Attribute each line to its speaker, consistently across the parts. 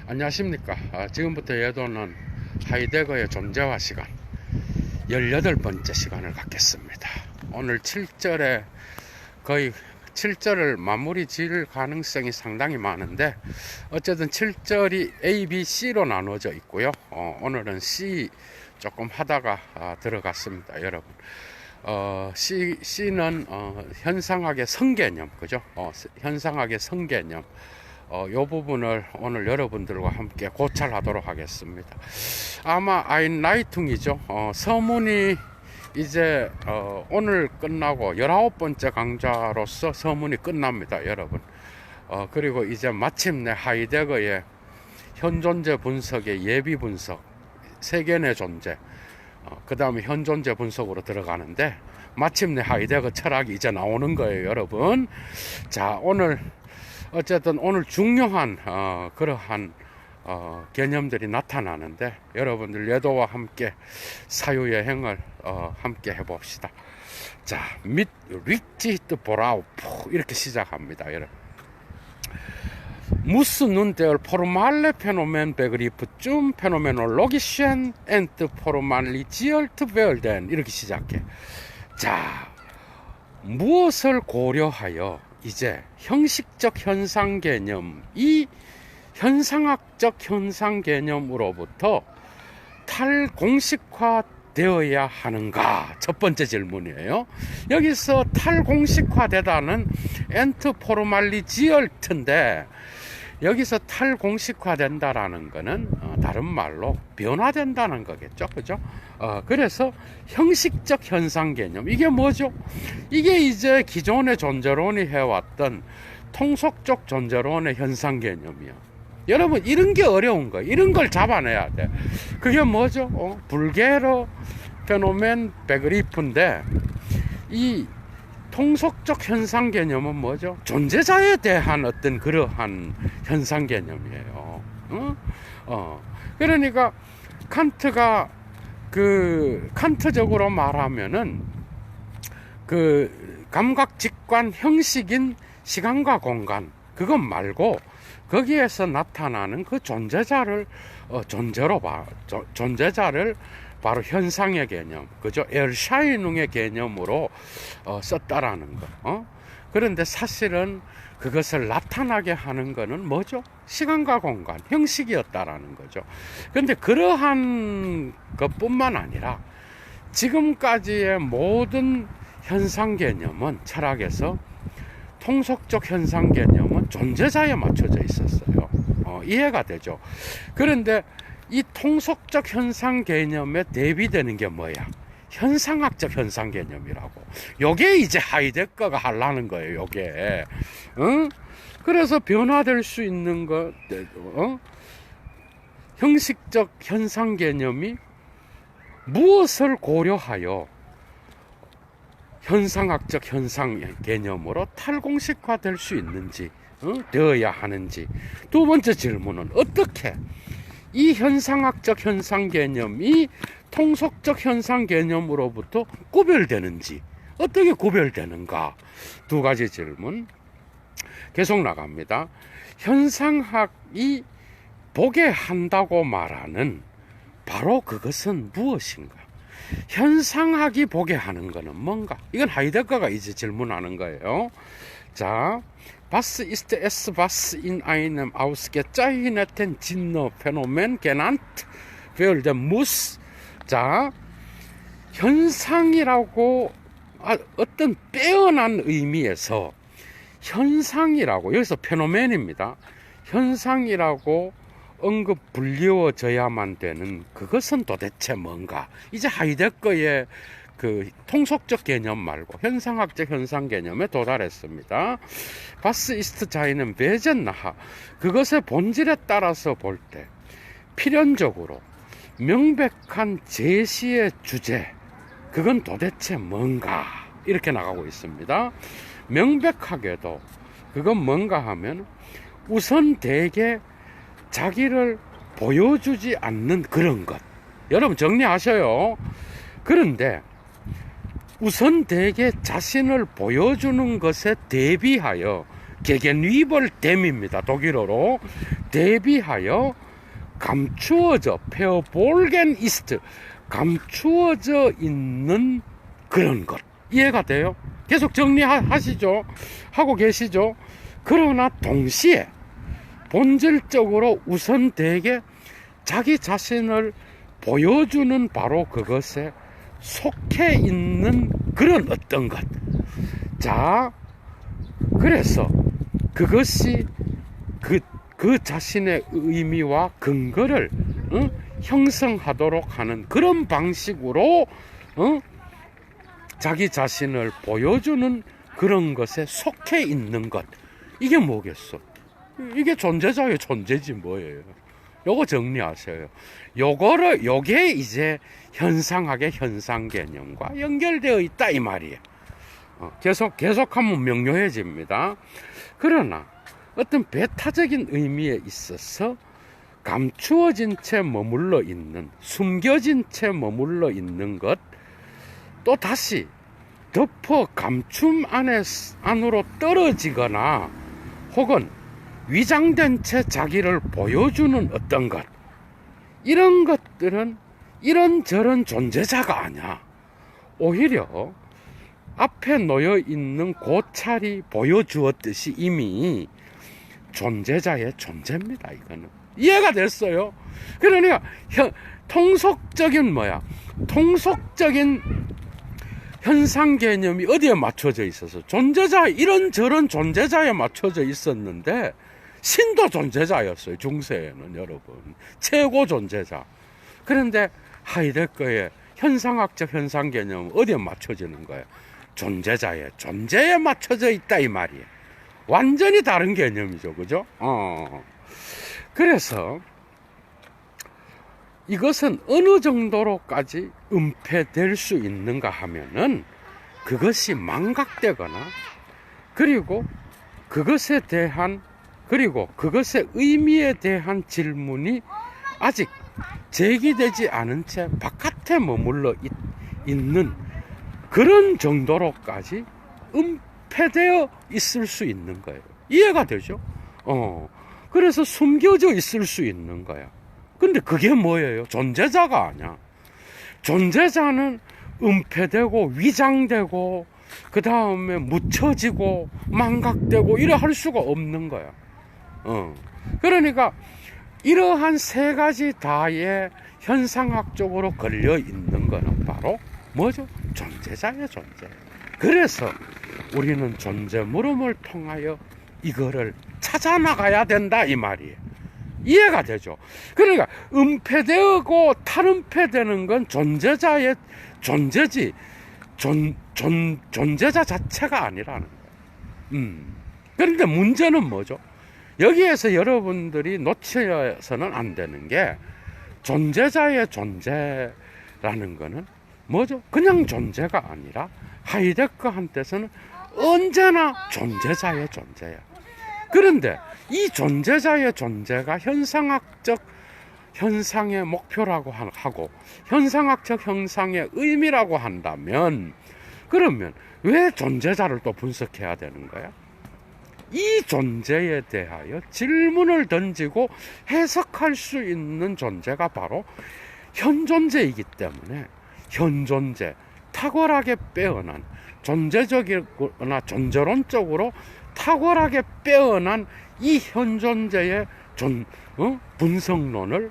Speaker 1: 안녕하십니까. 지금부터 여도는 하이데거의 존재와 시간 18번째 시간을 갖겠습니다. 오늘 7절에 거의 7절을 마무리 지을 가능성이 상당히 많은데, 어쨌든 7절이 A, B, C로 나눠져 있고요. 오늘은 C 조금 하다가 들어갔습니다, 여러분. C는 현상학의 성개념, 그죠? 현상학의 성개념. 요 부분을 오늘 여러분들과 함께 고찰하도록 하겠습니다. 아마 아인라이퉁이죠. 서문이 이제 오늘 끝나고 19번째 강좌로서 서문이 끝납니다, 여러분. 그리고 이제 마침내 하이데거의 현존재 분석의 예비 분석, 세견의 존재, 그 다음에 현존재 분석으로 들어가는데, 마침내 하이데거 철학이 이제 나오는 거예요, 여러분. 자, 어쨌든 오늘 중요한 그러한 개념들이 나타나는데, 여러분들 예도와 함께 사유여행을 함께 해봅시다. 자, mit Richard Brauch 이렇게 시작합니다, 여러분. Muss nun der formale Phänomenbegriff zum phänomenologischen entformalisiert werden 이렇게 시작해. 자, 무엇을 고려하여 이제 형식적 현상 개념, 이 현상학적 현상 개념으로부터 탈공식화 되어야 하는가? 첫 번째 질문이에요. 여기서 탈공식화되다는 엔트포르말리지얼트인데, 여기서 탈공식화된다라는 거는 다른 말로 변화된다는 거겠죠, 그죠? 그래서 형식적 현상 개념, 이게 뭐죠? 이게 이제 기존의 존재론이 해왔던 통속적 존재론의 현상 개념이요. 여러분, 이런 게 어려운 거예요. 이런 걸 잡아내야 돼. 그게 뭐죠? 불게로 페노멘 베그리프인데, 이 통속적 현상 개념은 뭐죠? 존재자에 대한 어떤 그러한 현상 개념이에요. 그러니까 칸트가 칸트적으로 말하면은 감각 직관 형식인 시간과 공간, 그것 말고 거기에서 나타나는 그 존재자를 존재자를 바로 현상의 개념, 그죠? 에르샤이능의 개념으로 썼다라는 거. 그런데 사실은 그것을 나타나게 하는 거는 뭐죠? 시간과 공간, 형식이었다라는 거죠. 그런데 그러한 것뿐만 아니라 지금까지의 모든 현상 개념은, 철학에서 통속적 현상 개념은 존재자에 맞춰져 있었어요. 이해가 되죠? 그런데 이 통속적 현상 개념에 대비되는 게 뭐야? 현상학적 현상 개념이라고. 요게 이제 하이데거가 하려는 거예요, 요게. 그래서 변화될 수 있는 것, 형식적 현상 개념이 무엇을 고려하여 현상학적 현상 개념으로 탈공식화될 수 있는지, 되어야 하는지. 두 번째 질문은 어떻게 이 현상학적 현상 개념이 통속적 현상 개념으로부터 구별되는지, 어떻게 구별되는가. 두 가지 질문 계속 나갑니다. 현상학이 보게 한다고 말하는 바로 그것은 무엇인가? 현상학이 보게 하는 것은 뭔가? 이건 하이데거가 이제 질문하는 거예요. 자, Was ist es, was in einem ausgezeichneten Sinnephänomen genannt werden muss? 자, 현상이라고 어떤 빼어난 의미에서 현상이라고, 여기서 페노멘입니다. 현상이라고 언급 불리워져야만 되는 그것은 도대체 뭔가? 이제 하이데거의 그 통속적 개념 말고 현상학적 현상 개념에 도달했습니다. 바스 이스트 자이는 베젠나하, 그것의 본질에 따라서 볼 때 필연적으로 명백한 제시의 주제, 그건 도대체 뭔가? 이렇게 나가고 있습니다. 명백하게도 그건 뭔가 하면 우선 대개 자기를 보여주지 않는 그런 것. 여러분 정리하셔요. 그런데 우선 대개 자신을 보여주는 것에 대비하여 게겐위벌댐입니다. 독일어로 대비하여 감추어져 페어볼겐 이스트 감추어져 있는 그런 것. 이해가 돼요? 계속 정리하시죠. 하고 계시죠? 그러나 동시에 본질적으로 우선 대개 자기 자신을 보여주는 바로 그것에 속해 있는 그런 어떤 것. 자, 그래서 그것이 그 자신의 의미와 근거를 형성하도록 하는 그런 방식으로 자기 자신을 보여주는 그런 것에 속해 있는 것. 이게 뭐겠어? 이게 존재자의 존재지 뭐예요. 요거 정리하세요. 요게 이제 현상학의 현상 개념과 연결되어 있다 이 말이에요. 계속하면 명료해집니다. 그러나 어떤 배타적인 의미에 있어서 감추어진 채 머물러 있는, 숨겨진 채 머물러 있는 것, 또 다시 덮어 감춤 안으로 떨어지거나 혹은 위장된 채 자기를 보여주는 어떤 것, 이런 것들은 이런저런 존재자가 아니야. 오히려 앞에 놓여 있는 고찰이 보여주었듯이 이미 존재자의 존재입니다. 이거는 이해가 됐어요? 그러니까 통속적인 현상 개념이 어디에 맞춰져 있어서 존재자, 이런저런 존재자에 맞춰져 있었는데 신도 존재자였어요. 중세에는 여러분 최고 존재자. 그런데 하이데거의 현상학적 현상 개념은 어디에 맞춰지는 거예요? 존재자의 존재에 맞춰져 있다 이 말이에요. 완전히 다른 개념이죠. 그죠? 그래서 이것은 어느 정도로까지 은폐될 수 있는가 하면은 그것이 망각되거나 그리고 그것에 대한 그리고 그것의 의미에 대한 질문이 아직 제기되지 않은 채 바깥에 머물러 있는 그런 정도로까지 은폐되어 있을 수 있는 거예요. 이해가 되죠? 그래서 숨겨져 있을 수 있는 거야. 근데 그게 뭐예요? 존재자가 아니야. 존재자는 은폐되고 위장되고 그 다음에 묻혀지고 망각되고 이래 할 수가 없는 거야. 그러니까 이러한 세 가지 다의 현상학적으로 걸려 있는 거는 바로 뭐죠? 존재자예요, 존재. 그래서 우리는 존재 물음을 통하여 이거를 찾아 나가야 된다 이 말이에요. 이해가 되죠? 그러니까 은폐되고 탈은폐되는 건 존재자의 존재지 존재자 자체가 아니라는 거예요. 그런데 문제는 뭐죠? 여기에서 여러분들이 놓쳐서는 안 되는 게 존재자의 존재라는 거는 뭐죠? 그냥 존재가 아니라 하이데거한테서는 언제나 존재자의 존재야. 그런데 이 존재자의 존재가 현상학적 현상의 목표라고 하고 현상학적 현상의 의미라고 한다면 그러면 왜 존재자를 또 분석해야 되는 거야? 이 존재에 대하여 질문을 던지고 해석할 수 있는 존재가 바로 현존재이기 때문에 현존재, 탁월하게 빼어난 존재적이거나 존재론적으로 탁월하게 빼어난 이 현존재의 분석론을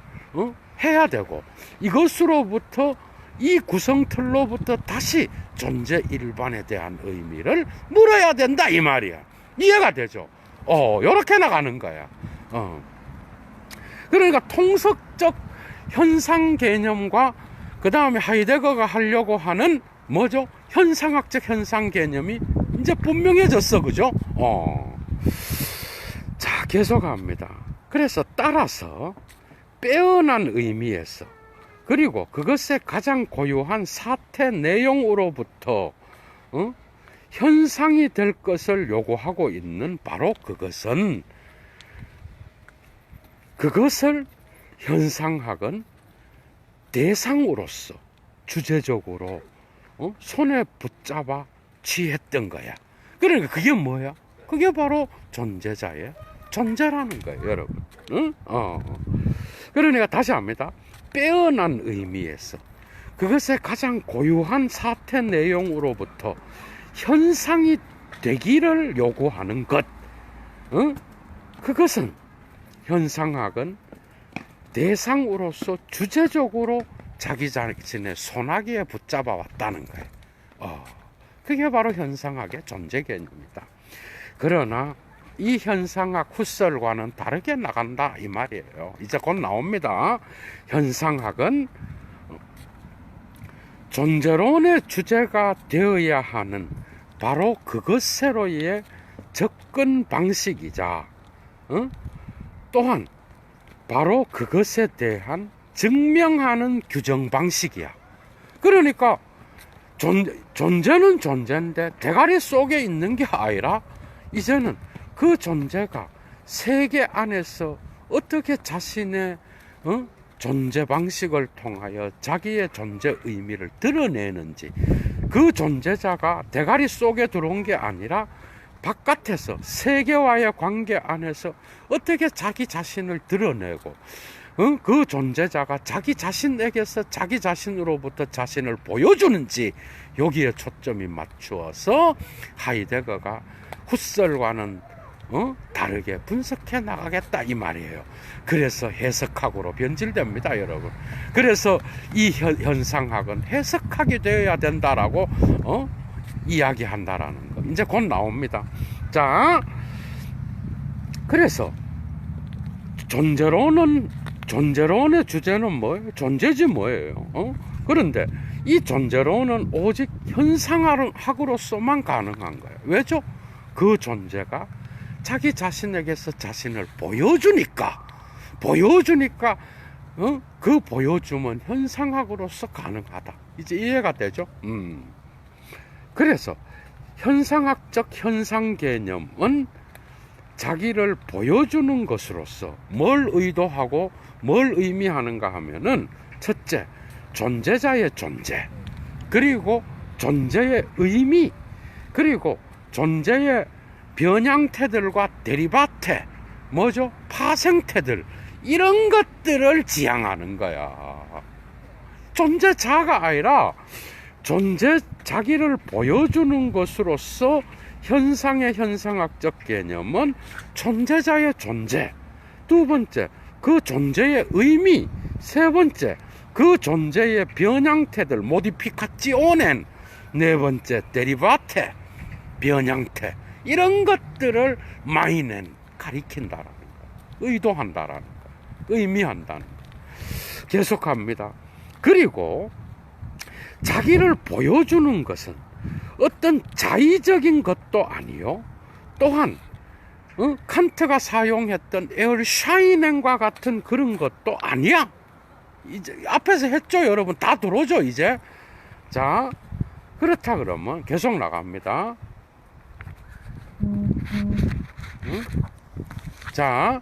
Speaker 1: 해야 되고 이것으로부터 이 구성틀로부터 다시 존재 일반에 대한 의미를 물어야 된다 이 말이야. 이해가 되죠? 요렇게 나가는 거야. 그러니까 통속적 현상 개념과 그 다음에 하이데거가 하려고 하는 뭐죠? 현상학적 현상 개념이 이제 분명해졌어. 그죠? 자, 계속합니다. 그래서 따라서 빼어난 의미에서 그리고 그것의 가장 고유한 사태 내용으로부터 현상이 될 것을 요구하고 있는 바로 그것을 현상학은 대상으로서 주제적으로 손에 붙잡아 취했던 거야. 그러니까 그게 뭐야? 그게 바로 존재자의 존재라는 거예요, 여러분. 응? 그러니까 다시 합니다. 빼어난 의미에서 그것의 가장 고유한 사태 내용으로부터 현상이 되기를 요구하는 것. 그것은 현상학은 대상으로서 주제적으로 자기 자신의 소나기에 붙잡아 왔다는 거예요. 그게 바로 현상학의 존재 개념이다. 그러나 이 현상학 후설과는 다르게 나간다 이 말이에요. 이제 곧 나옵니다. 현상학은 존재론의 주제가 되어야 하는 바로 그것으로의 접근 방식이자 또한 바로 그것에 대한 증명하는 규정 방식이야. 그러니까 존재는 존재인데 대가리 속에 있는 게 아니라 이제는 그 존재가 세계 안에서 어떻게 자신의 존재 방식을 통하여 자기의 존재 의미를 드러내는지, 그 존재자가 대가리 속에 들어온 게 아니라 바깥에서 세계와의 관계 안에서 어떻게 자기 자신을 드러내고 그 존재자가 자기 자신에게서 자기 자신으로부터 자신을 보여주는지, 여기에 초점이 맞추어서 하이데거가 후설과는 다르게 분석해 나가겠다 이 말이에요. 그래서 해석학으로 변질됩니다, 여러분. 그래서 이 현상학은 해석학이 되어야 된다라고 이야기한다라는 거 이제 곧 나옵니다. 자, 그래서 존재론의 주제는 뭐예요? 존재지 뭐예요? 그런데 이 존재론은 오직 현상학으로서만 가능한 거예요. 왜죠? 그 존재가 자기 자신에게서 자신을 보여주니까 그 보여줌은 현상학으로서 가능하다. 이제 이해가 되죠? 그래서 현상학적 현상 개념은 자기를 보여주는 것으로서 뭘 의도하고 뭘 의미하는가 하면은, 첫째, 존재자의 존재, 그리고 존재의 의미, 그리고 존재의 변형태들과 데리바테, 뭐죠? 파생태들, 이런 것들을 지향하는 거야. 존재자가 아니라 자기를 보여주는 것으로서 현상의 현상학적 개념은 존재자의 존재, 두 번째, 그 존재의 의미, 세 번째, 그 존재의 변형태들, 모디피카치오넨, 네 번째, 데리바테, 변형태, 이런 것들을 마이넨, 가리킨다라는 거, 의도한다라는 거, 의미한다는 거. 계속합니다. 그리고 자기를 보여주는 것은 어떤 자의적인 것도 아니요, 또한 칸트가 사용했던 에얼샤이넨과 같은 그런 것도 아니야. 이제 앞에서 했죠, 여러분. 다 들어오죠, 이제. 자, 그렇다 그러면 계속 나갑니다. 자,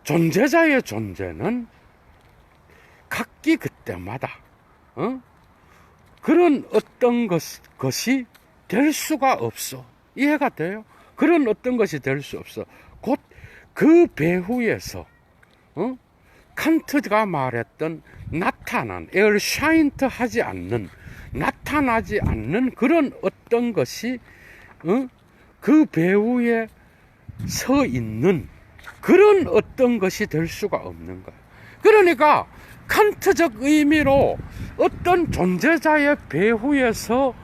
Speaker 1: 존재자의 존재는 각기 그때마다 그런 어떤 것이 될 수가 없어. 이해가 돼요? 그런 어떤 것이 될 수 없어. 곧 그 배후에서 칸트가 말했던 나타난, 에얼샤인트 하지 않는, 나타나지 않는 그런 어떤 것이 그 배후에 서 있는 그런 어떤 것이 될 수가 없는 거예요. 그러니까 칸트적 의미로 어떤 존재자의 배후에서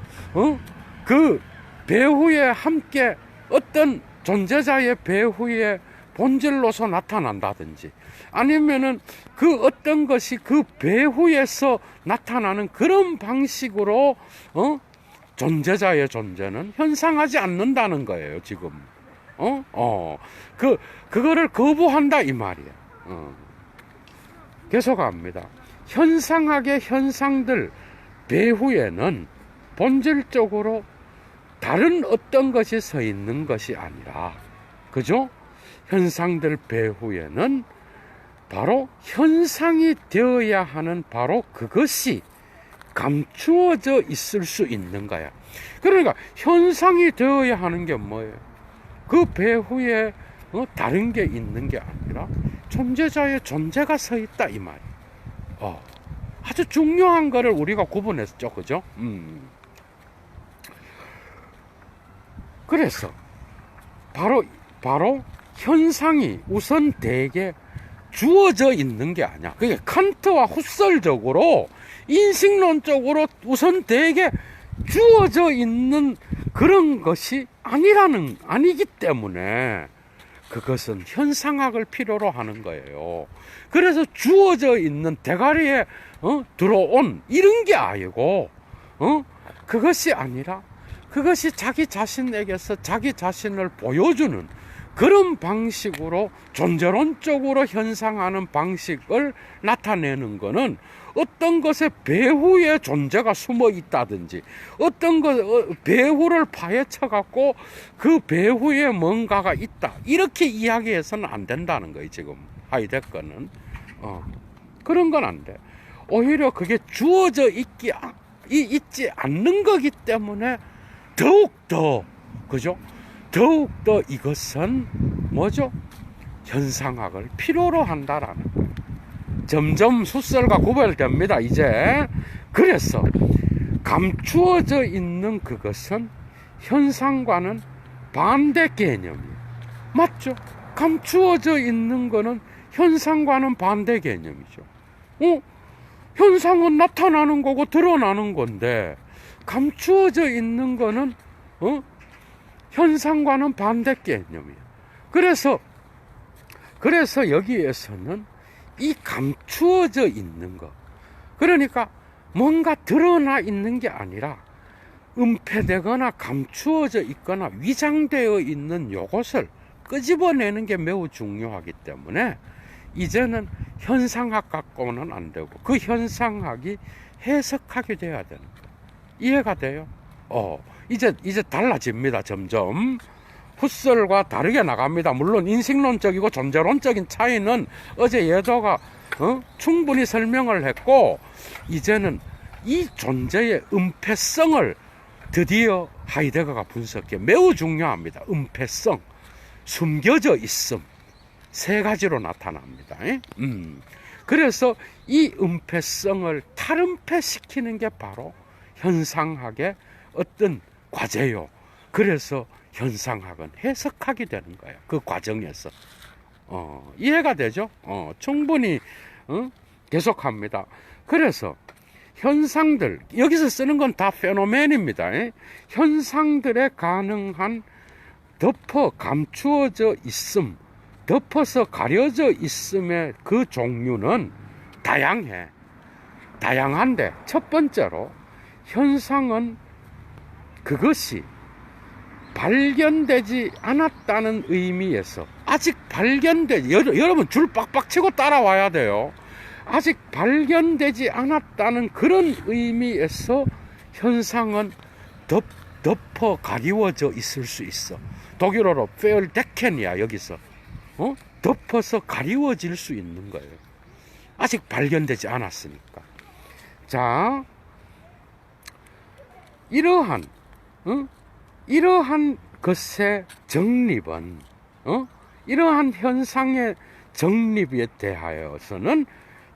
Speaker 1: 그 배후에 함께 어떤 존재자의 배후에 본질로서 나타난다든지, 아니면은 그 어떤 것이 그 배후에서 나타나는 그런 방식으로 존재자의 존재는 현상하지 않는다는 거예요, 지금. 그거를 거부한다 이 말이야. 계속합니다. 현상학의 현상들 배후에는 본질적으로 다른 어떤 것이 서 있는 것이 아니라, 그죠? 현상들 배후에는 바로 현상이 되어야 하는 바로 그것이 감추어져 있을 수 있는 거야. 그러니까 현상이 되어야 하는 게 뭐예요? 그 배후에 다른 게 있는 게 아니라 존재자의 존재가 서 있다 이 말이에요. 아주 중요한 거를 우리가 구분했죠, 그죠? 그래서 바로 현상이 우선 대개 주어져 있는 게 아니야. 그게 칸트와 후설적으로 인식론적으로 우선 대개 주어져 있는 그런 것이 아니기 때문에 그것은 현상학을 필요로 하는 거예요. 그래서 주어져 있는 대가리에 들어온 이런 게 아니고 그것이 아니라 그것이 자기 자신에게서 자기 자신을 보여주는 그런 방식으로 존재론적으로 현상하는 방식을 나타내는 것은 어떤 것에 배후의 존재가 숨어 있다든지 어떤 배후를 파헤쳐 갖고 그 배후에 뭔가가 있다 이렇게 이야기해서는 안 된다는 거예요. 지금 하이데거는 그런 건 안 돼. 오히려 그게 주어져 있지 않는 거기 때문에 더욱더 그죠? 더욱더 이것은 뭐죠? 현상학을 필요로 한다라는 거예요. 점점 숫설과 구별됩니다 이제. 그래서 감추어져 있는 그것은 현상과는 반대 개념이에요. 맞죠? 감추어져 있는 거는 현상과는 반대 개념이죠. 현상은 나타나는 거고 드러나는 건데 감추어져 있는 거는 현상과는 반대 개념이에요. 그래서 여기에서는 이 감추어져 있는 것, 그러니까 뭔가 드러나 있는 게 아니라 은폐되거나 감추어져 있거나 위장되어 있는 요것을 끄집어내는 게 매우 중요하기 때문에 이제는 현상학 갖고는 안 되고 그 현상학이 해석하게 돼야 되는 거예요. 이해가 돼요? 이제 달라집니다. 점점 후설과 다르게 나갑니다. 물론 인식론적이고 존재론적인 차이는 어제 예도가 충분히 설명을 했고 이제는 이 존재의 은폐성을 드디어 하이데거가 분석해. 매우 중요합니다. 은폐성, 숨겨져 있음, 세 가지로 나타납니다. 그래서 이 은폐성을 탈은폐시키는 게 바로 현상학의 어떤 과제요. 그래서 현상학은 해석하게 되는 거예요. 그 과정에서. 이해가 되죠? 충분히 계속합니다. 그래서 현상들, 여기서 쓰는 건 다 페노멘입니다. 현상들에 가능한 덮어 감추어져 있음, 덮어서 가려져 있음의 그 종류는 다양해. 다양한데 첫 번째로 현상은 그것이 발견되지 않았다는 의미에서 아직 여러분 줄 빡빡 치고 따라와야 돼요. 아직 발견되지 않았다는 그런 의미에서 현상은 덮어 가리워져 있을 수 있어. 독일어로 페얼데켄이야. 여기서 덮어서 가리워질 수 있는 거예요. 아직 발견되지 않았으니까. 자, 이러한 것의 정립은 이러한 현상의 정립에 대하여서는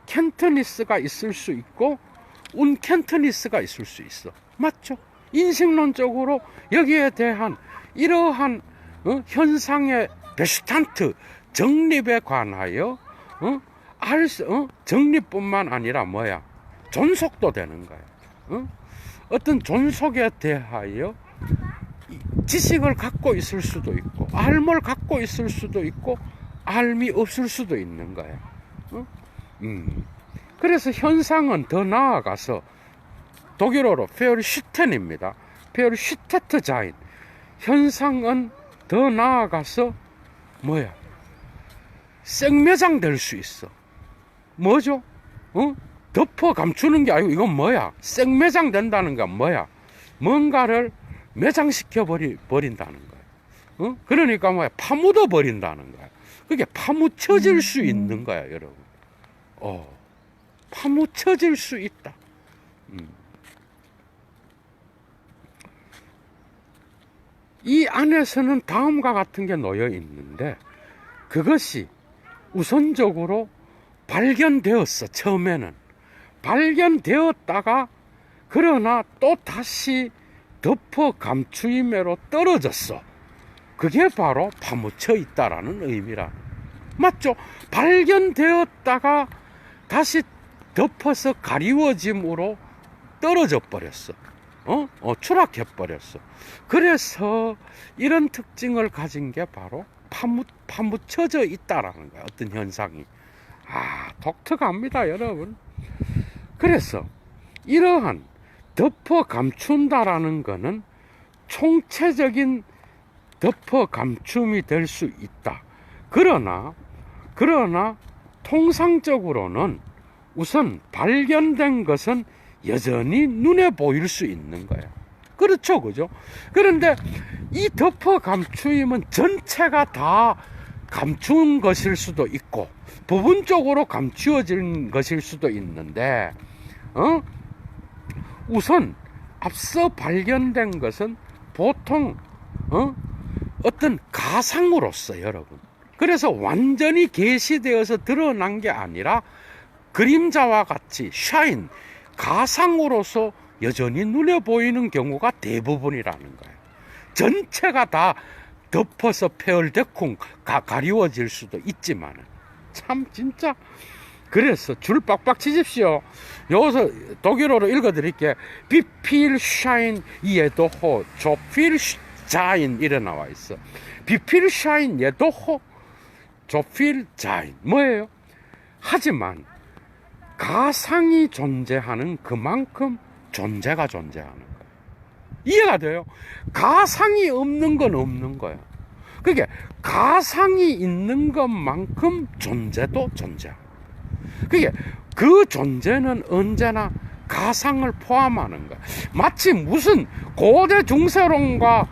Speaker 1: 켄트니스가 있을 수 있고 운켄트니스가 있을 수 있어. 맞죠? 인식론적으로 여기에 대한 이러한 현상의 베슈탄트 정립에 관하여 정립뿐만 아니라 존속도 되는 거야. 어떤 존속에 대하여 지식을 갖고 있을 수도 있고 알을 갖고 있을 수도 있고 알미 없을 수도 있는 거야. 그래서 현상은 더 나아가서 독일어로 페어르슈텐입니다. 페어르슈테트자인. 현상은 더 나아가서 생매장 될 수 있어. 뭐죠? 덮어 감추는 게 아니고 이건 생매장 된다는 건 뭔가를 매장시켜 버린다는 거예요. 그러니까 파묻어 버린다는 거야. 그게 파묻혀질 수 있는 거야, 여러분. 파묻혀질 수 있다. 이 안에서는 다음과 같은 게 놓여 있는데 그것이 우선적으로 발견되었어. 처음에는 발견되었다가 그러나 또 다시 덮어 감추임으로 떨어졌어. 그게 바로 파묻혀 있다라는 의미라. 맞죠? 발견되었다가 다시 덮어서 가리워짐으로 떨어져 버렸어. 추락해 버렸어. 그래서 이런 특징을 가진 게 바로 파묻혀져 있다라는 거야. 어떤 현상이. 독특합니다, 여러분. 그래서 이러한 덮어 감춘다라는 거는 총체적인 덮어 감춤이 될 수 있다. 그러나 통상적으로는 우선 발견된 것은 여전히 눈에 보일 수 있는 거예요. 그렇죠, 그죠? 그런데 이 덮어 감추임은 전체가 다 감춘 것일 수도 있고 부분적으로 감추어진 것일 수도 있는데, 우선 앞서 발견된 것은 보통 어떤 가상으로서, 여러분, 그래서 완전히 계시되어서 드러난 게 아니라 그림자와 같이 샤인, 가상으로서 여전히 눈에 보이는 경우가 대부분이라는 거예요. 전체가 다 덮어서 페얼데쿵 가리워질 수도 있지만 참 진짜. 그래서 줄 빡빡 치십시오. 여기서 독일어로 읽어드릴게. 비필 샤인 예도호 조필 자인 이래 나와 있어. 비필 샤인 예도호 조필 자인 뭐예요? 하지만 가상이 존재하는 그만큼 존재가 존재하는 거예요. 이해가 돼요? 가상이 없는 건 없는 거예요. 그게 가상이 있는 것만큼 존재도 존재하는 거예요. 그게 그 존재는 언제나 가상을 포함하는 거야. 마치 무슨 고대 중세론과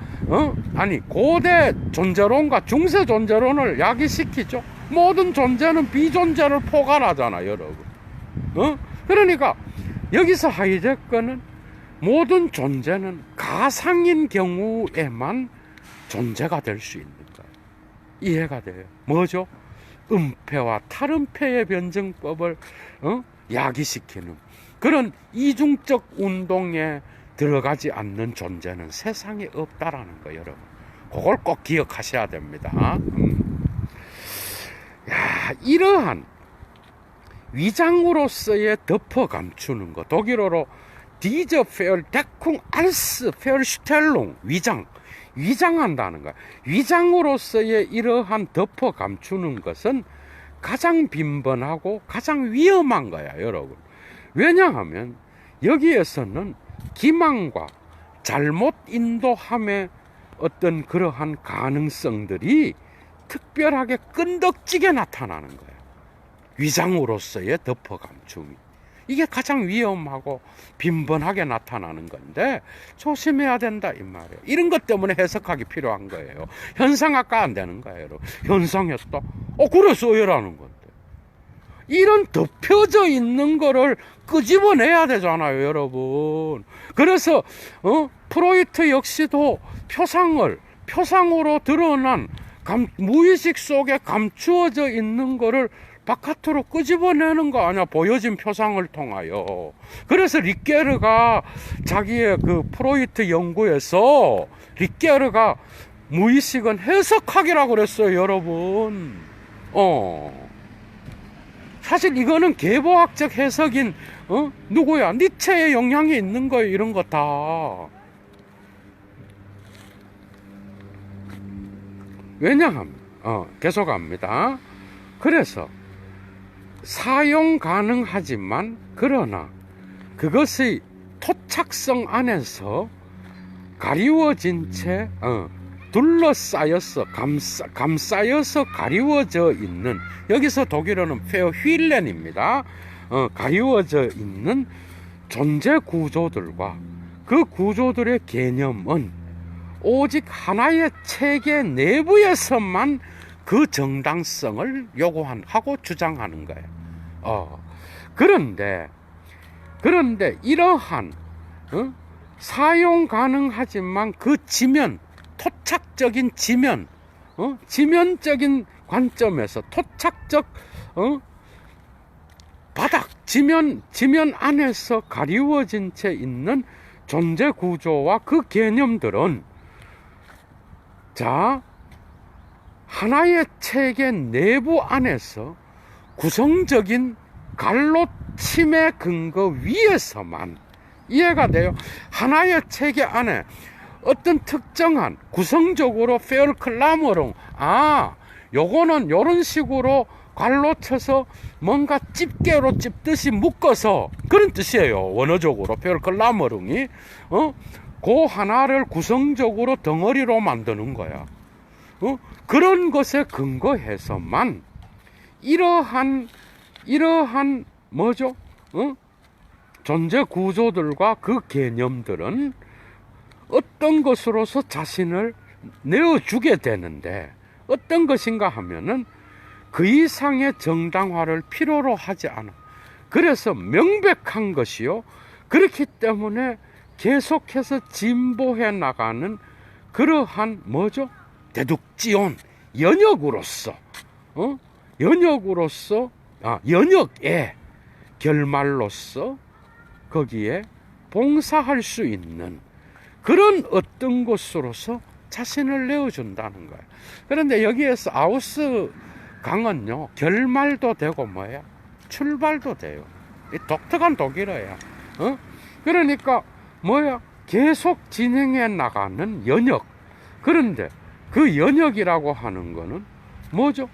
Speaker 1: 고대 존재론과 중세 존재론을 야기시키죠. 모든 존재는 비존재를 포괄하잖아, 여러분. 그러니까 여기서 하이데거는 모든 존재는 가상인 경우에만 존재가 될 수 있는 거예요. 이해가 돼요? 뭐죠? 음폐와 탈음폐의 변증법을 야기시키는 그런 이중적 운동에 들어가지 않는 존재는 세상에 없다라는 거, 여러분. 그걸 꼭 기억하셔야 됩니다. 이러한 위장으로서의 덮어 감추는 거, 독일어로 디저 페얼데쿵 알스 페얼슈텔룽, 위장한다는 거야. 위장으로서의 이러한 덮어 감추는 것은 가장 빈번하고 가장 위험한 거야, 여러분. 왜냐하면 여기에서는 기망과 잘못 인도함의 어떤 그러한 가능성들이 특별하게 끈덕지게 나타나는 거예요. 위장으로서의 덮어 감춤이. 이게 가장 위험하고 빈번하게 나타나는 건데 조심해야 된다, 이 말이에요. 이런 것 때문에 해석하기 필요한 거예요. 현상학과 안 되는 거예요, 여러분. 현상했다? 그래서요라는 건데. 이런 덮여져 있는 거를 끄집어내야 되잖아요, 여러분. 그래서 프로이트 역시도 표상으로 드러난 무의식 속에 감추어져 있는 거를 바깥으로 끄집어내는 거 아니야, 보여진 표상을 통하여. 그래서 리케르가 자기의 그 프로이트 연구에서 리케르가 무의식은 해석학이라고 그랬어요, 여러분. 사실 이거는 계보학적 해석인 누구야? 니체의 영향이 있는 거예요, 이런 거 다. 왜냐하면 계속합니다. 그래서 사용 가능하지만 그러나 그것의 토착성 안에서 가리워진 채 둘러싸여서 감싸여서 가리워져 있는, 여기서 독일어는 페어휠렌입니다. 가리워져 있는 존재 구조들과 그 구조들의 개념은 오직 하나의 체계 내부에서만 그 정당성을 요구하고 주장하는 거예요. 그런데 이러한 사용 가능하지만 그 지면, 토착적인 지면적인 관점에서 토착적 바닥 지면 안에서 가리워진 채 있는 존재 구조와 그 개념들은 자 하나의 체계 내부 안에서 구성적인 갈로침의 근거 위에서만 이해가 돼요. 하나의 체계 안에 어떤 특정한 구성적으로 페얼클라머롱 요거는 요런 식으로 갈로 쳐서 뭔가 집게로 찝듯이 묶어서 그런 뜻이에요. 원어적으로 페얼클라머롱이 그 하나를 구성적으로 덩어리로 만드는 거야. 그런 것에 근거해서만 이러한 뭐죠? 존재 구조들과 그 개념들은 어떤 것으로서 자신을 내어주게 되는데 어떤 것인가 하면은 그 이상의 정당화를 필요로 하지 않아. 그래서 명백한 것이요. 그렇기 때문에 계속해서 진보해 나가는 그러한 뭐죠? 데둑지온 연역으로서 연역의 결말로서 거기에 봉사할 수 있는 그런 어떤 것으로서 자신을 내어준다는 거예요. 그런데 여기에서 아우스 강은요, 결말도 되고 뭐야? 출발도 돼요. 이 독특한 독일어야. 그러니까 뭐야? 계속 진행해 나가는 연역. 그런데 그 연역이라고 하는 거는 뭐죠?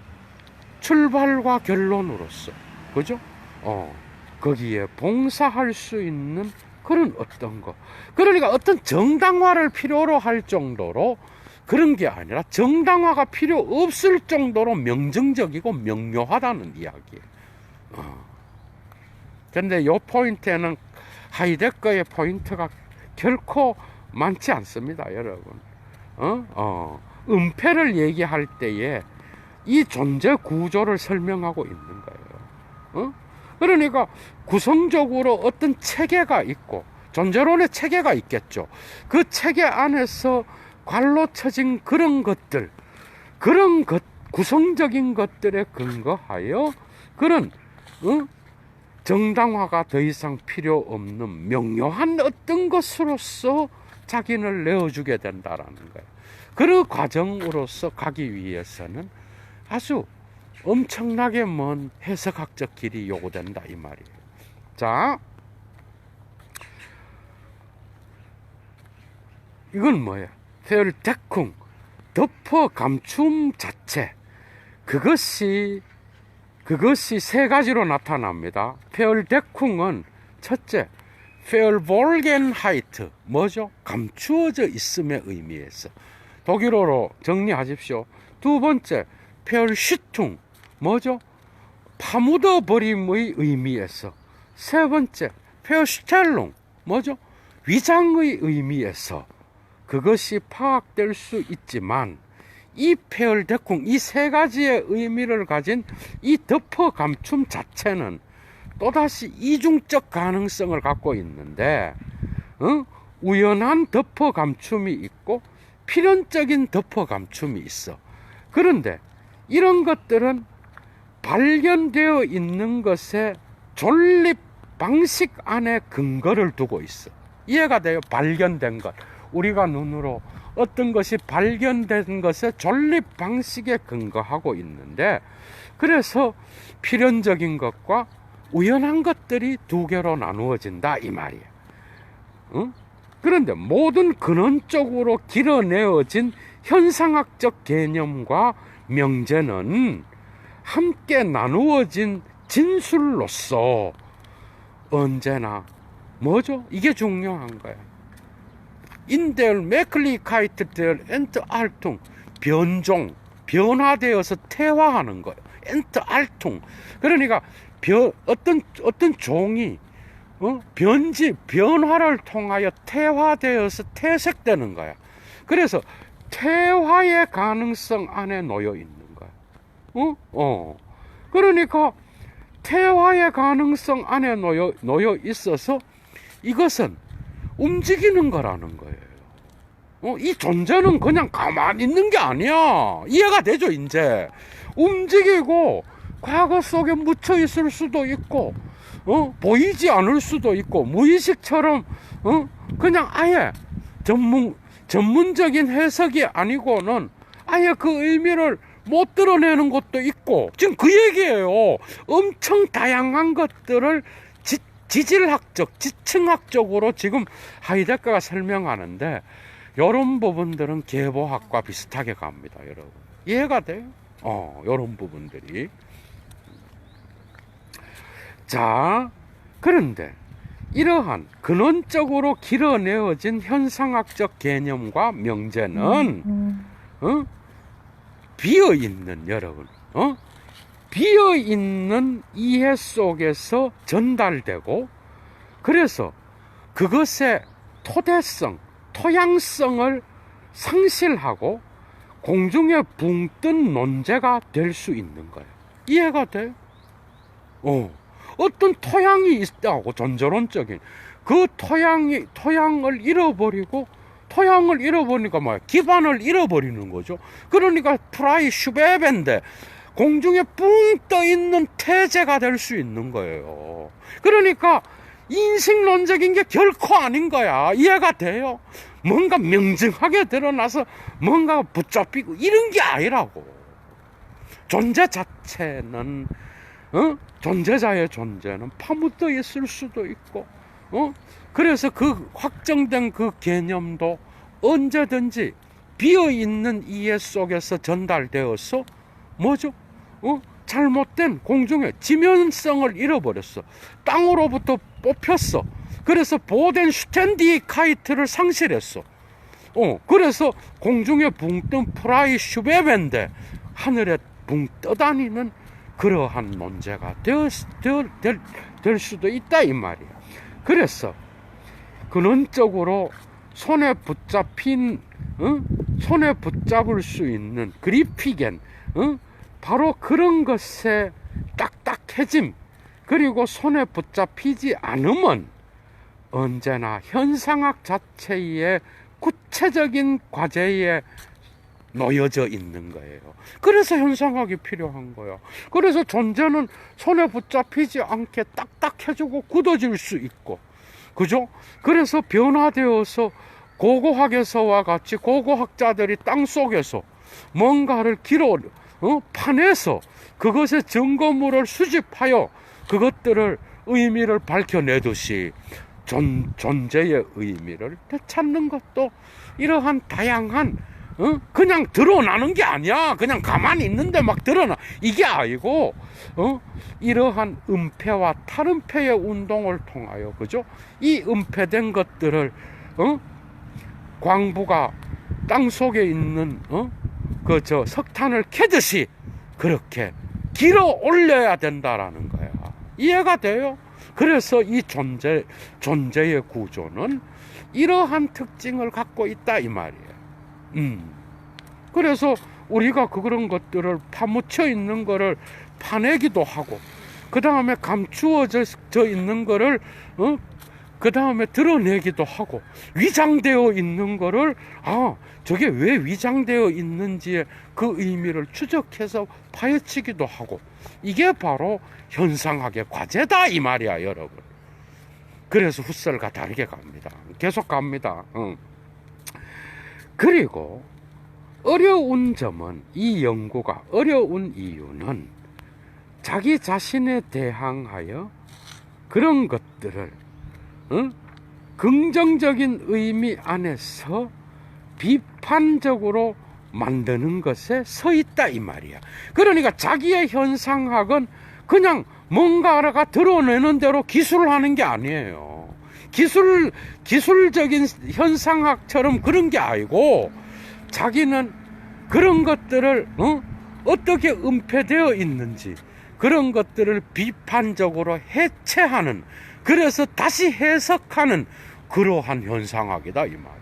Speaker 1: 출발과 결론으로서. 그죠? 거기에 봉사할 수 있는 그런 어떤 거. 그러니까 어떤 정당화를 필요로 할 정도로 그런 게 아니라 정당화가 필요 없을 정도로 명정적이고 명료하다는 이야기예요. 근데 요 포인트에는 하이데거의 포인트가 결코 많지 않습니다, 여러분. 은폐를 얘기할 때에 이 존재 구조를 설명하고 있는 거예요. 그러니까 구성적으로 어떤 체계가 있고 존재론의 체계가 있겠죠. 그 체계 안에서 관로 쳐진 그런 것들, 구성적인 것들에 근거하여 그런 정당화가 더 이상 필요 없는 명료한 어떤 것으로서 자기를 내어주게 된다라는 거예요. 그 과정으로서 가기 위해서는 아주 엄청나게 먼 해석학적 길이 요구된다 이 말이에요. 자, 이건 뭐야? 페얼데쿵, 덮어 감춤 자체. 그것이 세 가지로 나타납니다. 페얼데쿵은 첫째, 페얼볼겐하이트, 뭐죠? 감추어져 있음의 의미에서 독일어로 정리하십시오. 두 번째, 페얼슈퉁, 뭐죠? 파묻어 버림의 의미에서. 세 번째, 페얼슈텔롱, 뭐죠? 위장의 의미에서 그것이 파악될 수 있지만 이 페얼데쿵, 이 세 가지의 의미를 가진 이 덮어 감춤 자체는 또다시 이중적 가능성을 갖고 있는데 우연한 덮어 감춤이 있고 필연적인 덮어 감춤이 있어. 그런데 이런 것들은 발견되어 있는 것의 존립 방식 안에 근거를 두고 있어. 이해가 돼요? 발견된 것. 우리가 눈으로 어떤 것이 발견된 것의 존립 방식에 근거하고 있는데, 그래서 필연적인 것과 우연한 것들이 두 개로 나누어진다 이 말이에요. 그런데 모든 근원적으로 길어내어진 현상학적 개념과 명제는 함께 나누어진 진술로서 언제나 뭐죠? 이게 중요한 거예요. 인델 메클리카이트 델 엔트 알퉁, 변화되어서 퇴화하는 거예요. 엔트 알퉁. 그러니까 어떤 종이 변화를 통하여 퇴화되어서 퇴색되는 거야. 그래서 퇴화의 가능성 안에 놓여 있는 거야. 그러니까 퇴화의 가능성 안에 놓여 있어서 이것은 움직이는 거라는 거예요. 이 존재는 그냥 가만히 있는 게 아니야. 이해가 되죠, 이제? 움직이고, 과거 속에 묻혀 있을 수도 있고, 보이지 않을 수도 있고, 무의식처럼, 그냥 아예 전문적인 해석이 아니고는 아예 그 의미를 못 드러내는 것도 있고, 지금 그 얘기예요. 엄청 다양한 것들을 지질학적, 지층학적으로 지금 하이데거가 설명하는데, 이런 부분들은 계보학과 비슷하게 갑니다, 여러분. 이해가 돼요? 이런 부분들이. 자, 그런데 이러한 근원적으로 길어내어진 현상학적 개념과 명제는 비어있는, 여러분, 비어있는 이해 속에서 전달되고, 그래서 그것의 토대성, 토양성을 상실하고 공중에 붕 뜬 논제가 될 수 있는 거예요. 이해가 돼요? 어떤 토양이 있다고, 전제론적인 그 토양을 잃어버리니까 뭐야? 기반을 잃어버리는 거죠. 그러니까 프라이 슈베벤데 공중에 붕 떠 있는 태제가 될 수 있는 거예요. 그러니까 인식론적인 게 결코 아닌 거야. 이해가 돼요? 뭔가 명징하게 드러나서 뭔가 붙잡히고 이런 게 아니라고. 존재 자체는, 존재자의 존재는 파묻혀 있을 수도 있고, 그래서 그 확정된 그 개념도 언제든지 비어있는 이해 속에서 전달되어서 뭐죠? 잘못된 공중에 지면성을 잃어버렸어. 땅으로부터 뽑혔어. 그래서 보덴슈텐디카이트를 상실했어. 그래서 공중에 붕 뜬 프라이 슈베벤데 하늘에 붕 떠다니는 그러한 논제가 될 수도 있다, 이 말이야. 그래서 근원적으로 손에 붙잡을 수 있는 그리피겐, 바로 그런 것에 딱딱해짐, 그리고 손에 붙잡히지 않으면 언제나 현상학 자체의 구체적인 과제에 놓여져 있는 거예요. 그래서 현상학이 필요한 거야. 그래서 존재는 손에 붙잡히지 않게 딱딱해지고 굳어질 수 있고, 그죠? 그래서 변화되어서 고고학에서와 같이 고고학자들이 땅 속에서 뭔가를 파내서 그것의 증거물을 수집하여 그것들을 의미를 밝혀내듯이 존재의 의미를 되찾는 것도 이러한 다양한, 그냥 드러나는 게 아니야. 그냥 가만히 있는데 막 드러나. 이게 아니고, 이러한 은폐와 탈은폐의 운동을 통하여, 그죠? 이 은폐된 것들을, 광부가 땅 속에 있는, 석탄을 캐듯이 그렇게 길어 올려야 된다라는 거야. 이해가 돼요? 그래서 이 존재의 구조는 이러한 특징을 갖고 있다, 이 말이에요. 그래서 우리가 그런 것들을 파묻혀 있는 거를 파내기도 하고, 그 다음에 감추어져 있는 거를, 그 다음에 드러내기도 하고, 위장되어 있는 거를, 저게 왜 위장되어 있는지의 그 의미를 추적해서 파헤치기도 하고, 이게 바로 현상학의 과제다, 이 말이야, 여러분. 그래서 후설과 다르게 갑니다. 계속 갑니다. 그리고 어려운 점은, 이 연구가 어려운 이유는 자기 자신에 대항하여 그런 것들을 긍정적인 의미 안에서 비판적으로 만드는 것에 서 있다, 이 말이야. 그러니까 자기의 현상학은 그냥 뭔가가 드러내는 대로 기술을 하는 게 아니에요. 기술적인 현상학처럼 그런 게 아니고, 자기는 그런 것들을 어떻게 은폐되어 있는지 그런 것들을 비판적으로 해체하는, 그래서 다시 해석하는 그러한 현상학이다, 이 말이에요.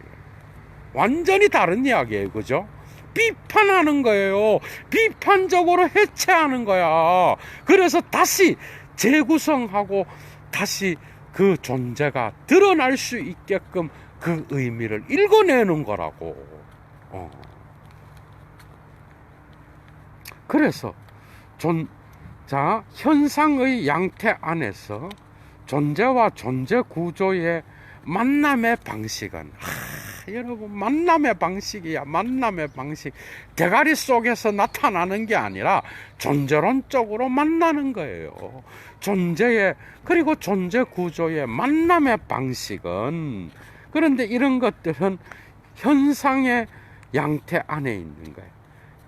Speaker 1: 완전히 다른 이야기예요, 그죠? 비판하는 거예요. 비판적으로 해체하는 거야. 그래서 다시 재구성하고 다시 그 존재가 드러날 수 있게끔 그 의미를 읽어내는 거라고. 그래서 현상의 양태 안에서 존재와 존재 구조의 만남의 방식은 여러분, 만남의 방식이야. 만남의 방식. 대가리 속에서 나타나는 게 아니라 존재론적으로 만나는 거예요. 그리고 존재 구조의 만남의 방식은, 그런데 이런 것들은 현상의 양태 안에 있는 거예요.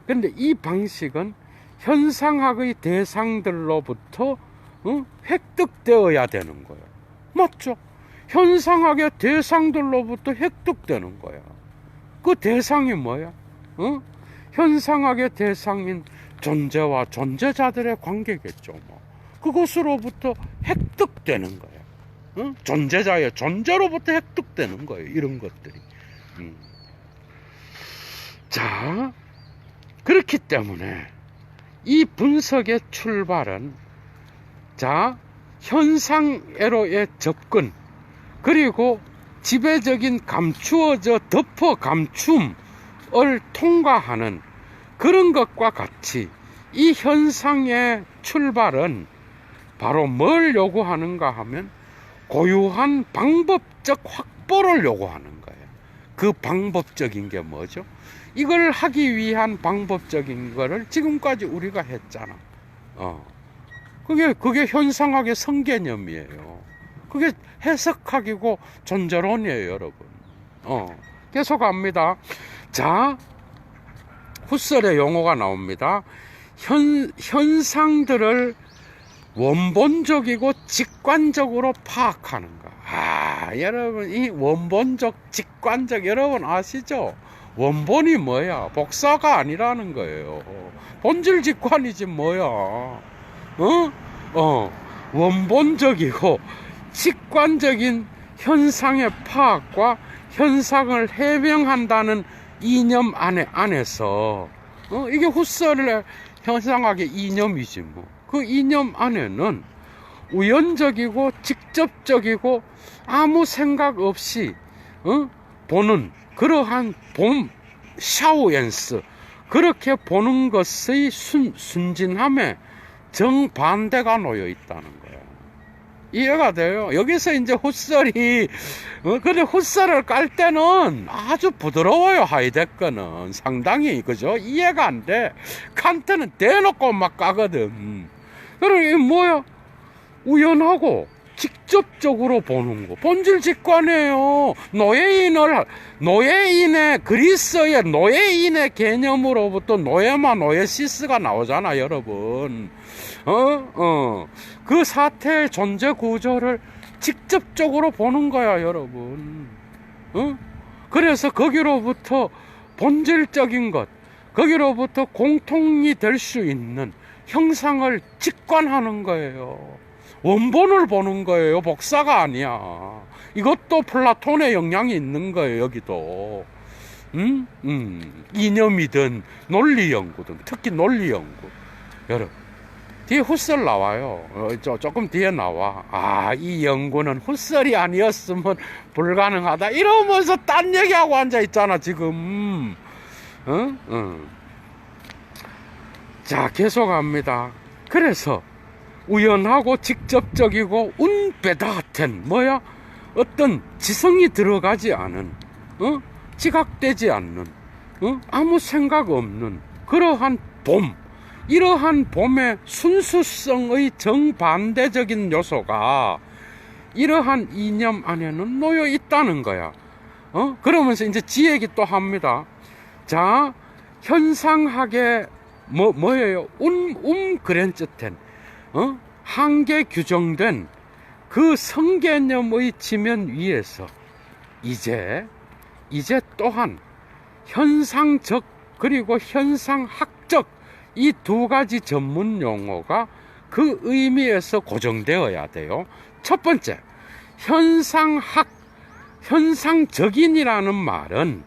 Speaker 1: 그런데 이 방식은 현상학의 대상들로부터 획득되어야 되는 거예요. 맞죠? 현상학의 대상들로부터 획득되는 거야. 그 대상이 뭐야? 현상학의 대상인 존재와 존재자들의 관계겠죠. 뭐. 그것으로부터 획득되는 거야. 존재자의 존재로부터 획득되는 거예요. 이런 것들이. 자, 그렇기 때문에 이 분석의 출발은 현상애로의 접근, 그리고 지배적인 감추어져 덮어 감춤을 통과하는 그런 것과 같이 이 현상의 출발은 바로 뭘 요구하는가 하면 고유한 방법적 확보를 요구하는 거예요. 그 방법적인 게 뭐죠? 이걸 하기 위한 방법적인 거를 지금까지 우리가 했잖아. 그게 현상학의 성개념이에요. 그게 해석학이고 존재론이에요, 여러분. 계속 갑니다. 자, 후설의 용어가 나옵니다. 현상들을 원본적이고 직관적으로 파악하는 거. 여러분, 이 원본적, 직관적, 여러분 아시죠? 원본이 뭐야? 복사가 아니라는 거예요. 본질 직관이지 뭐야? 원본적이고 직관적인 현상의 파악과 현상을 해명한다는 이념 안에서 이게 후설의 현상학의 이념이지 뭐. 그 이념 안에는 우연적이고 직접적이고 아무 생각 없이 보는 그러한 샤오엔스, 그렇게 보는 것의 순진함에 정반대가 놓여 있다는 거예요. 이해가 돼요? 여기서 이제 후설이, 근데 후설을 깔 때는 아주 부드러워요, 하이데거는. 상당히, 그죠? 이해가 안 돼. 칸트는 대놓고 막 까거든. 그럼 이게 뭐야? 우연하고 직접적으로 보는 거. 본질 직관이에요. 노예인의, 그리스의 노예인의 개념으로부터 노예마 노예시스가 나오잖아, 여러분. 그 사태의 존재 구조를 직접적으로 보는 거야, 여러분. 그래서 거기로부터 본질적인 것, 거기로부터 공통이 될 수 있는 형상을 직관하는 거예요. 원본을 보는 거예요. 복사가 아니야. 이것도 플라톤의 영향이 있는 거예요, 여기도. 이념이든 논리 연구든, 특히 논리 연구. 여러분, 뒤에 후설 나와요. 조금 뒤에 나와. 이 연구는 후설이 아니었으면 불가능하다. 이러면서 딴 얘기하고 앉아있잖아, 지금. 자, 계속합니다. 그래서 우연하고 직접적이고 운베다텐, 뭐야? 어떤 지성이 들어가지 않은, 지각되지 않는, 아무 생각 없는 그러한 봄, 이러한 봄의 순수성의 정반대적인 요소가 이러한 이념 안에는 놓여 있다는 거야. 그러면서 이제 지 얘기 또 합니다. 자, 현상학의 뭐예요? 그랜츠텐, 한계 규정된 그 성개념의 지면 위에서 이제 또한 현상적 그리고 현상학적 이 두 가지 전문 용어가 그 의미에서 고정되어야 돼요. 첫 번째, 현상적인이라는 말은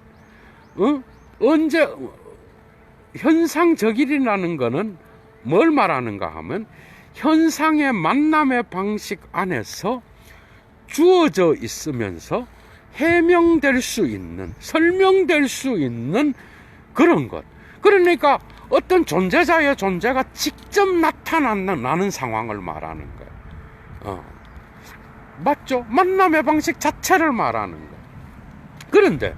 Speaker 1: 현상적이라는 거는 뭘 말하는가 하면 현상의 만남의 방식 안에서 주어져 있으면서 해명될 수 있는, 설명될 수 있는 그런 것. 그러니까 어떤 존재자의 존재가 직접 나타나는 상황을 말하는 거예요. 맞죠? 만남의 방식 자체를 말하는 거예요. 그런데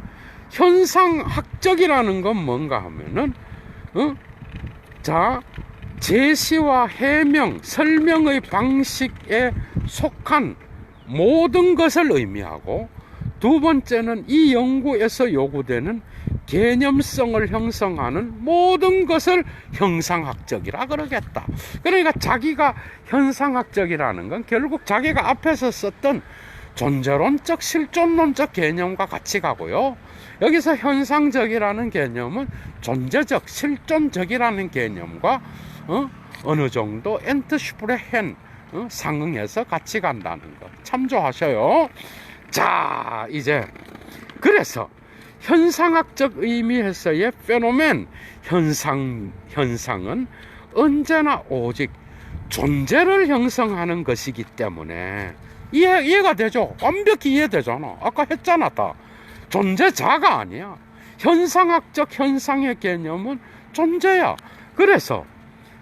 Speaker 1: 현상학적이라는 건 뭔가 하면은 자, 제시와 해명, 설명의 방식에 속한 모든 것을 의미하고, 두 번째는 이 연구에서 요구되는 개념성을 형성하는 모든 것을 형상학적이라 그러겠다. 그러니까 자기가 현상학적이라는 건 결국 자기가 앞에서 썼던 존재론적, 실존론적 개념과 같이 가고요. 여기서 현상적이라는 개념은 존재적, 실존적이라는 개념과 어느 정도 엔트슈프레헨 상응해서 같이 간다는 거 참조하셔요. 자, 이제 그래서 현상학적 의미에서의 페노멘, 현상은 언제나 오직 존재를 형성하는 것이기 때문에 이해가 되죠? 완벽히 이해되잖아. 아까 했잖아. 다 존재자가 아니야. 현상학적 현상의 개념은 존재야. 그래서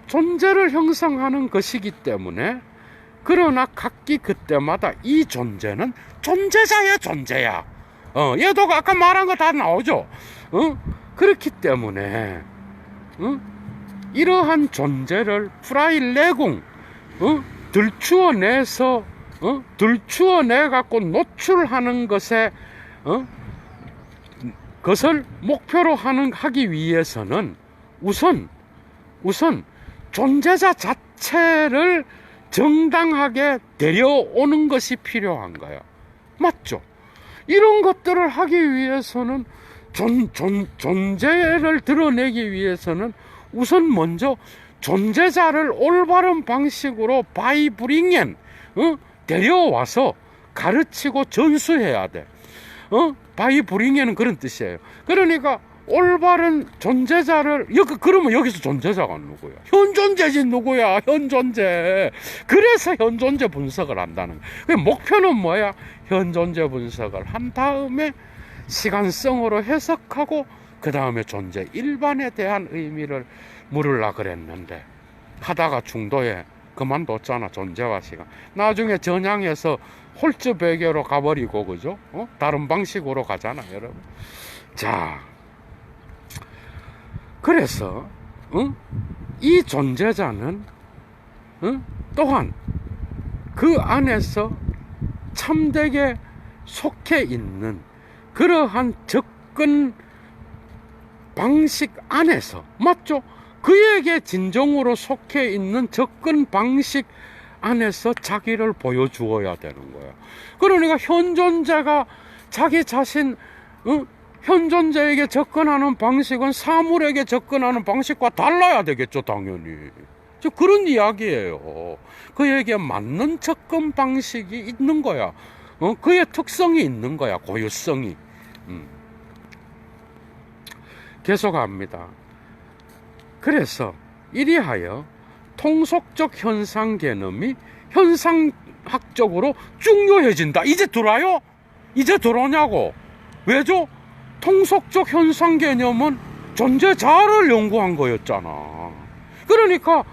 Speaker 1: 존재를 형성하는 것이기 때문에, 그러나 각기 그때마다 이 존재는 존재자의 존재야. 얘도 아까 말한 거 다 나오죠. 그렇기 때문에 이러한 존재를 프라이레궁 들추어내 갖고 노출하는 것에 그것을 목표로 하기 위해서는 우선 존재자 자체를 정당하게 데려오는 것이 필요한 거야. 맞죠? 이런 것들을 하기 위해서는 존재를 드러내기 위해서는 우선 먼저 존재자를 올바른 방식으로 바이브링엔 데려와서 가르치고 전수해야 돼. 바이브링엔은 그런 뜻이에요. 그러니까 올바른 존재자를 그러면 여기서 존재자가 누구야? 현존재지. 누구야? 현존재. 그래서 현존재 분석을 한다는 거야. 목표는 뭐야? 현존재 분석을 한 다음에 시간성으로 해석하고 그 다음에 존재 일반에 대한 의미를 물으려고 그랬는데 하다가 중도에 그만뒀잖아. 존재와 시간. 나중에 전향해서 홀츠 베개로 가버리고, 그죠? 다른 방식으로 가잖아, 여러분. 자, 그래서 이 존재자는 또한 그 안에서 참되게 속해 있는 그러한 접근 방식 안에서, 맞죠? 그에게 진정으로 속해 있는 접근 방식 안에서 자기를 보여주어야 되는 거야. 그러니까 현존자가 자기 자신 현존자에게 접근하는 방식은 사물에게 접근하는 방식과 달라야 되겠죠, 당연히. 그런 이야기예요. 그에게 맞는 접근 방식이 있는 거야. 그의 특성이 있는 거야, 고유성이. 계속합니다. 그래서 이리하여 통속적 현상 개념이 현상학적으로 중요해진다. 이제 들어와요? 이제 들어오냐고. 왜죠? 통속적 현상 개념은 존재자를 연구한 거였잖아. 그러니까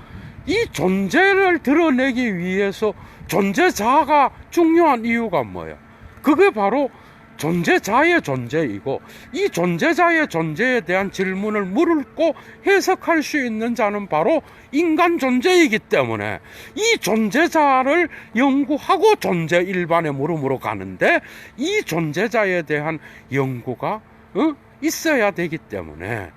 Speaker 1: 이 존재를 드러내기 위해서 존재자가 중요한 이유가 뭐야? 그게 바로 존재자의 존재이고, 이 존재자의 존재에 대한 질문을 물고 해석할 수 있는 자는 바로 인간 존재이기 때문에 이 존재자를 연구하고 존재 일반의 물음으로 가는데, 이 존재자에 대한 연구가 있어야 되기 때문에,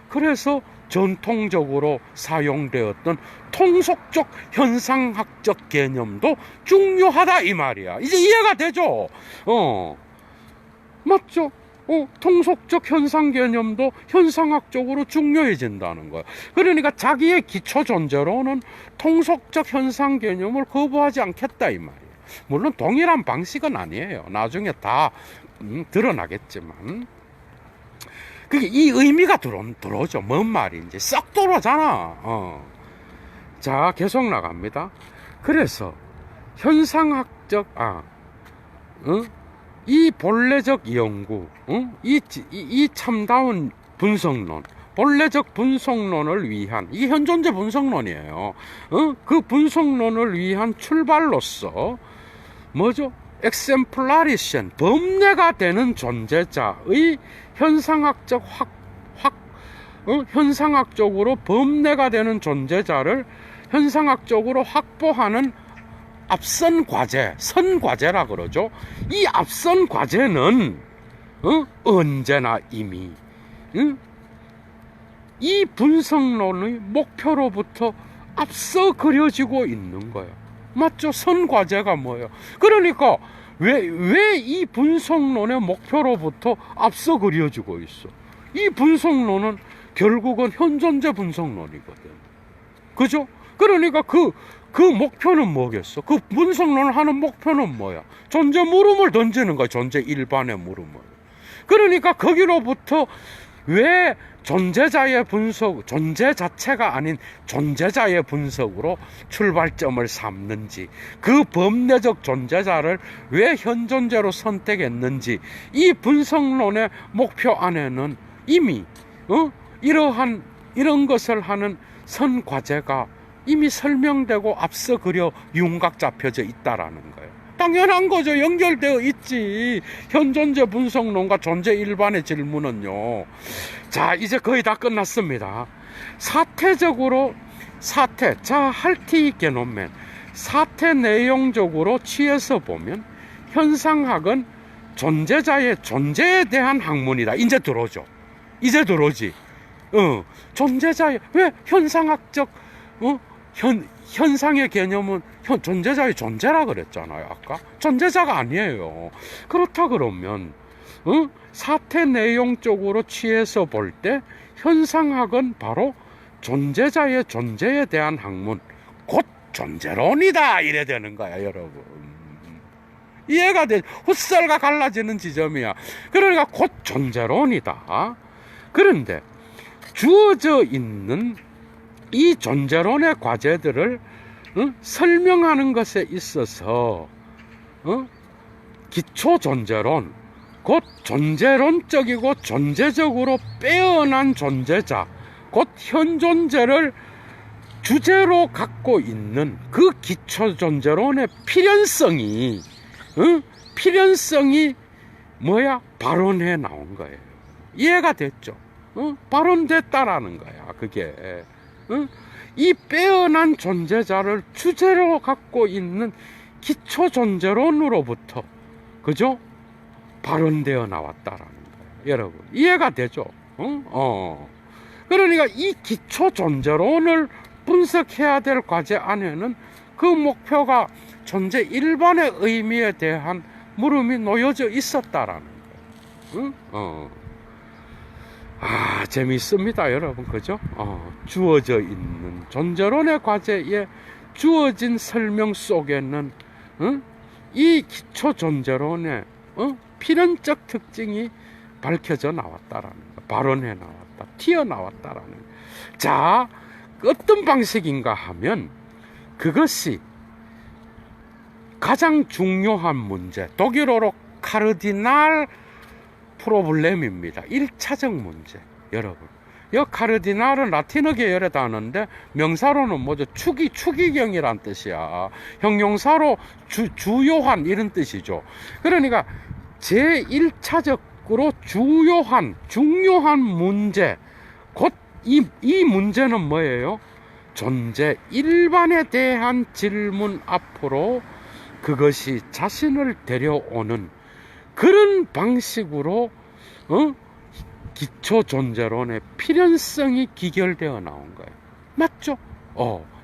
Speaker 1: 그래서 전통적으로 사용되었던 통속적 현상학적 개념도 중요하다 이 말이야. 이제 이해가 되죠? 맞죠? 통속적 현상 개념도 현상학적으로 중요해진다는 거야. 그러니까 자기의 기초 존재로는 통속적 현상 개념을 거부하지 않겠다 이 말이야. 물론 동일한 방식은 아니에요. 나중에 다 드러나겠지만, 그게 이 의미가 들어오죠. 뭔 말인지 썩 들어오잖아. 자, 계속 나갑니다. 그래서 현상학적 이 본래적 연구, 이 참다운 분석론, 본래적 분석론을 위한, 이 현존재 분석론이에요. 그 분석론을 위한 출발로서 뭐죠? 엑셈플라리션, 범례가 되는 존재자의 현상학적으로 범례가 되는 존재자를 현상학적으로 확보하는 앞선 과제, 선과제라 그러죠. 이 앞선 과제는 언제나 이미 이 분석론의 목표로부터 앞서 그려지고 있는 거예요. 맞죠? 선과제가 뭐예요? 그러니까 왜 이 분석론의 목표로부터 앞서 그려지고 있어? 이 분석론은 결국은 현존재 분석론이거든. 그죠? 그러니까 그 목표는 뭐겠어? 그 분석론을 하는 목표는 뭐야? 존재 물음을 던지는 거야. 존재 일반의 물음을. 그러니까 거기로부터 왜 존재자의 분석, 존재 자체가 아닌 존재자의 분석으로 출발점을 삼는지, 그 범례적 존재자를 왜 현존재로 선택했는지, 이 분석론의 목표 안에는 이미 이런 것을 하는 선과제가 이미 설명되고 앞서 그려 윤곽 잡혀져 있다라는 거예요. 당연한 거죠. 연결되어 있지. 현존재 분석론과 존재 일반의 질문은요. 자, 이제 거의 다 끝났습니다. 사태적으로 자, 할티 게논맨 사태 내용적으로 취해서 보면 현상학은 존재자의 존재에 대한 학문이다. 이제 들어오죠. 이제 들어오지. 존재자의, 왜 현상학적 현상의 개념은 존재자의 존재라 그랬잖아요. 아까 존재자가 아니에요. 그렇다 그러면 사태 내용 쪽으로 취해서 볼 때 현상학은 바로 존재자의 존재에 대한 학문, 곧 존재론이다 이래 되는 거야, 여러분. 이해가 돼. 훗살과 갈라지는 지점이야. 그러니까 곧 존재론이다. 그런데 주어져 있는 이 존재론의 과제들을 설명하는 것에 있어서 기초 존재론, 곧 존재론적이고 존재적으로 빼어난 존재자, 곧 현존재를 주제로 갖고 있는 그 기초 존재론의 필연성이 뭐야? 발언해 나온 거예요. 이해가 됐죠? 발언됐다라는 거야, 그게. 이 빼어난 존재자를 주제로 갖고 있는 기초 존재론으로부터, 그죠? 발언되어 나왔다라는 거예요. 여러분, 이해가 되죠? 그러니까 이 기초 존재론을 분석해야 될 과제 안에는 그 목표가 존재 일반의 의미에 대한 물음이 놓여져 있었다라는 거예요. 재밌습니다, 여러분. 그죠? 주어져 있는 존재론의 과제에 주어진 설명 속에는 이 기초 존재론의 필연적 특징이 밝혀져 나왔다라는 거, 발언해 나왔다, 튀어나왔다라는 거. 자, 어떤 방식인가 하면 그것이 가장 중요한 문제, 독일어로 카르디날 프로블렘입니다. 1차적 문제. 여러분, 이 카르디날은 라틴어 계열의 단어인데 명사로는 뭐죠? 추기경이란 뜻이야. 형용사로 주요한 이런 뜻이죠. 그러니까 제1차적으로 중요한 문제, 곧 이 문제는 뭐예요? 존재 일반에 대한 질문 앞으로 그것이 자신을 데려오는 그런 방식으로 기초 존재론의 필연성이 기결되어 나온 거예요. 맞죠?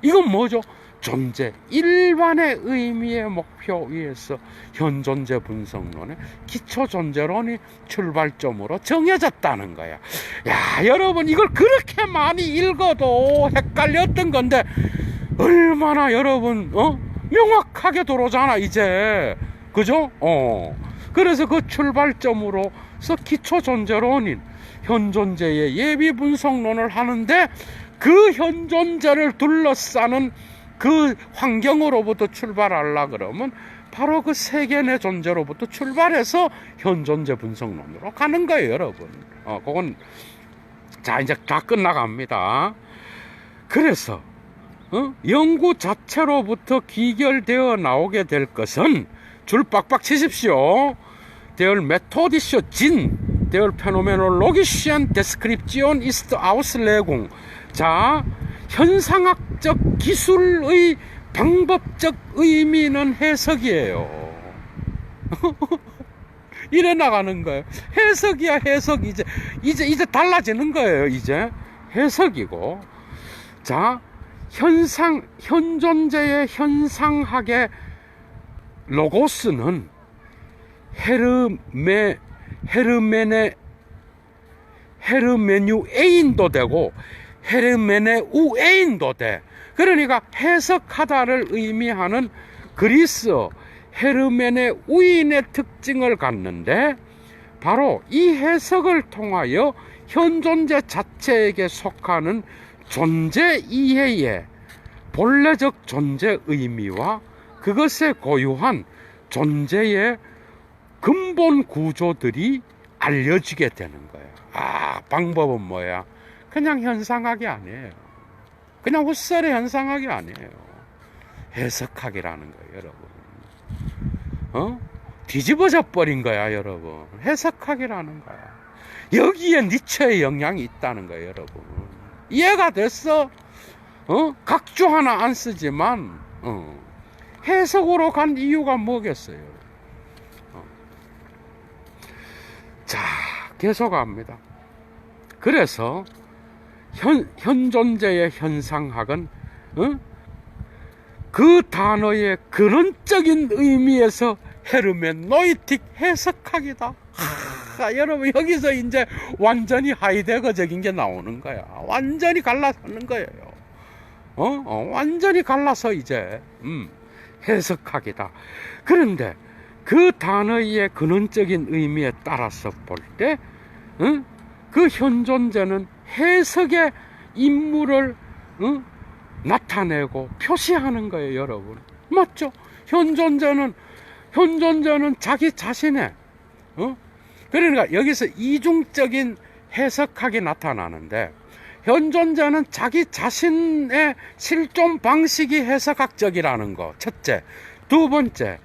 Speaker 1: 이건 뭐죠? 존재 일반의 의미의 목표 위에서 현존재 분석론의 기초 존재론이 출발점으로 정해졌다는 거야. 야, 여러분, 이걸 그렇게 많이 읽어도 헷갈렸던 건데 얼마나 여러분 명확하게 들어오잖아 이제. 그죠? 그래서 그 출발점으로서 기초 존재론인 현존재의 예비 분석론을 하는데 그 현존재를 둘러싸는 그 환경으로부터 출발하려 그러면 바로 그 세계 내 존재로부터 출발해서 현존재 분석론으로 가는 거예요, 여러분. 그건 자 이제 다 끝나갑니다. 그래서 연구 자체로부터 기결되어 나오게 될 것은 줄 빡빡 치십시오. Der methodische der phänomenologischen Deskription ist Auslegung. 자, 현상학적 기술의 방법적 의미는 해석이에요. 이래 나가는 거예요. 해석이야, 해석. 이제 달라지는 거예요. 이제 해석이고. 자, 현존재의 현상학의 로고스는 헤르메뉴에인도 되고 헤르메네우에인도 돼. 그러니까 해석하다를 의미하는 그리스어 헤르메네우인의 특징을 갖는데 바로 이 해석을 통하여 현존재 자체에게 속하는 존재 이해의 본래적 존재 의미와 그것에 고유한 존재의 근본 구조들이 알려지게 되는 거예요. 방법은 뭐야? 그냥 현상학이 아니에요. 그냥 헛소리 현상학이 아니에요. 해석학이라는 거예요, 여러분. 뒤집어져 버린 거야, 여러분. 해석학이라는 거야. 여기에 니체의 영향이 있다는 거예요, 여러분. 이해가 됐어? 각주 하나 안 쓰지만 해석으로 간 이유가 뭐겠어요? 자, 계속합니다. 그래서 현존재의 현상학은 그 단어의 근원적인 의미에서 헤르멘노이틱 해석학이다. 여러분, 여기서 이제 완전히 하이데거적인 게 나오는 거야. 완전히 갈라서는 거예요. 완전히 갈라서 이제 해석학이다. 그런데 그 단어의 근원적인 의미에 따라서 볼 때 그 현존재는 해석의 인물을 나타내고 표시하는 거예요, 여러분. 맞죠? 현존재는 자기 자신의 그러니까 여기서 이중적인 해석학이 나타나는데 현존재는 자기 자신의 실존 방식이 해석학적이라는 거, 첫째. 두 번째,